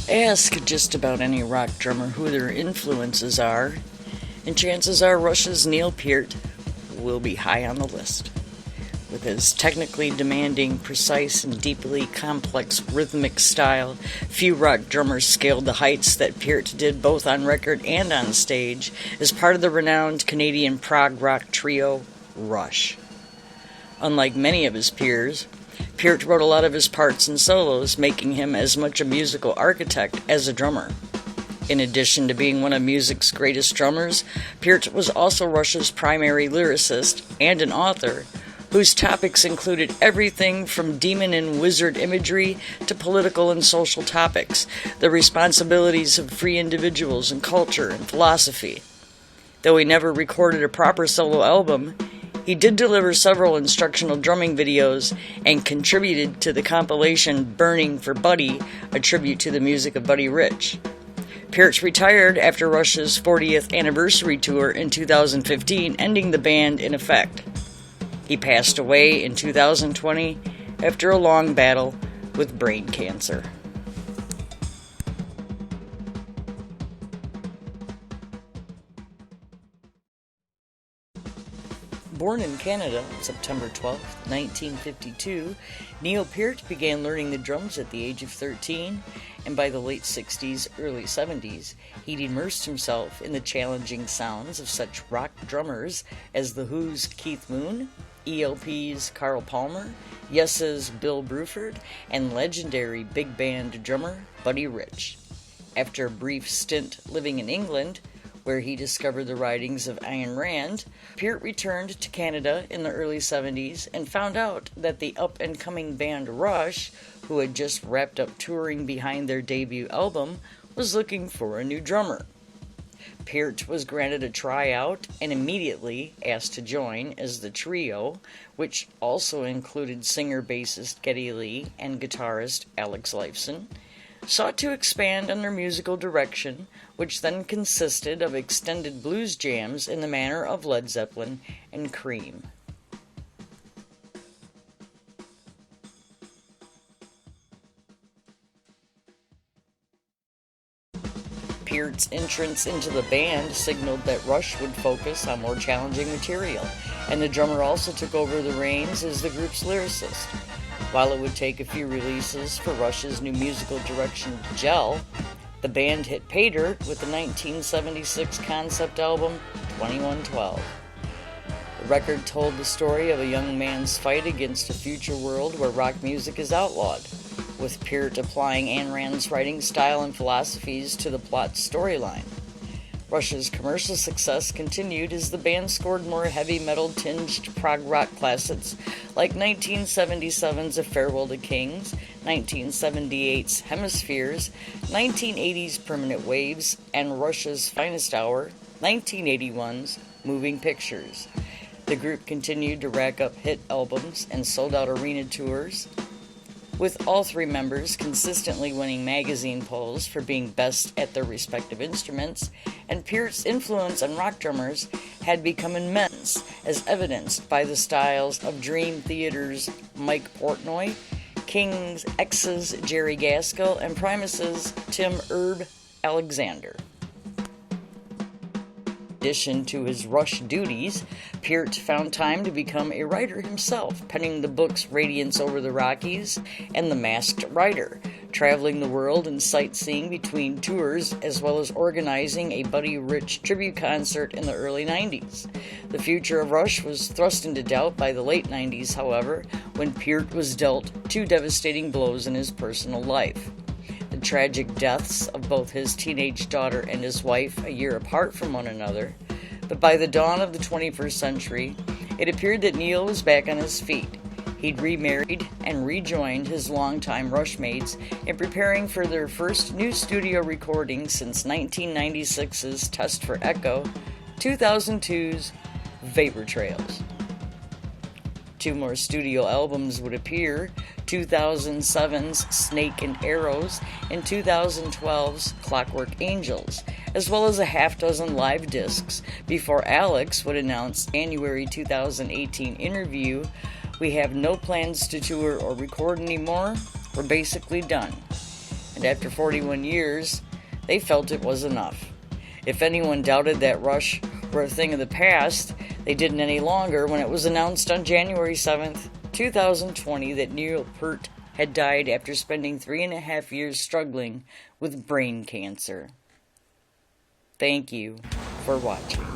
Ask just about any rock drummer who their influences are, and chances are Rush's Neil Peart will be high on the list. With his technically demanding, precise, and deeply complex rhythmic style, few rock drummers scaled the heights that Peart did both on record and on stage as part of the renowned Canadian prog rock trio Rush. Unlike many of his peers, Peart wrote a lot of his parts and solos, making him as much a musical architect as a drummer. In addition to being one of music's greatest drummers, Peart was also Rush's primary lyricist and an author, whose topics included everything from demon and wizard imagery to political and social topics, the responsibilities of free individuals and culture and philosophy. Though he never recorded a proper solo album, he did deliver several instructional drumming videos and contributed to the compilation Burning for Buddy, a tribute to the music of Buddy Rich. Peart retired after Rush's 40th anniversary tour in 2015, ending the band in effect. He passed away in 2020 after a long battle with brain cancer. Born in Canada on September 12, 1952, Neil Peart began learning the drums at the age of 13, and by the late 60s, early 70s, he'd immersed himself in the challenging sounds of such rock drummers as The Who's Keith Moon, ELP's Carl Palmer, Yes's Bill Bruford, and legendary big band drummer Buddy Rich. After a brief stint living in England, where he discovered the writings of Ayn Rand, Peart returned to Canada in the early 70s and found out that the up-and-coming band Rush, who had just wrapped up touring behind their debut album, was looking for a new drummer. Peart was granted a tryout and immediately asked to join as the trio, which also included singer-bassist Geddy Lee and guitarist Alex Lifeson, sought to expand on their musical direction, which then consisted of extended blues jams in the manner of Led Zeppelin and Cream. Peart's entrance into the band signaled that Rush would focus on more challenging material, and the drummer also took over the reins as the group's lyricist. While it would take a few releases for Rush's new musical direction to gel, the band hit pay dirt with the 1976 concept album 2112. The record told the story of a young man's fight against a future world where rock music is outlawed, with Peart applying Ayn Rand's writing style and philosophies to the plot's storyline. Rush's commercial success continued as the band scored more heavy metal-tinged prog rock classics like 1977's A Farewell to Kings, 1978's Hemispheres, 1980's Permanent Waves, and Rush's finest hour, 1981's Moving Pictures. The group continued to rack up hit albums and sold-out arena tours, with all three members consistently winning magazine polls for being best at their respective instruments, and Peart's influence on rock drummers had become immense, as evidenced by the styles of Dream Theater's Mike Portnoy, King's X's Jerry Gaskill, and Primus's Tim Herb Alexander. In addition to his Rush duties, Peart found time to become a writer himself, penning the books Radiance Over the Rockies and The Masked Rider, traveling the world and sightseeing between tours, as well as organizing a Buddy Rich tribute concert in the early 90s. The future of Rush was thrust into doubt by the late 90s, however, when Peart was dealt two devastating blows in his personal life. The tragic deaths of both his teenage daughter and his wife a year apart from one another, but by the dawn of the 21st century, it appeared that Neil was back on his feet. He'd remarried and rejoined his longtime Rush mates in preparing for their first new studio recording since 1996's Test for Echo, 2002's Vapor Trails. Two more studio albums would appear, 2007's Snake and Arrows and 2012's Clockwork Angels, as well as a half-dozen live discs, before Alex would announce January 2018 interview, "We have no plans to tour or record anymore. We're basically done." and after 41 years, they felt it was enough. If anyone doubted that Rush were a thing of the past, they didn't any longer when it was announced on January 7th, 2020 that Neil Peart had died after spending 3.5 years struggling with brain cancer. Thank you for watching.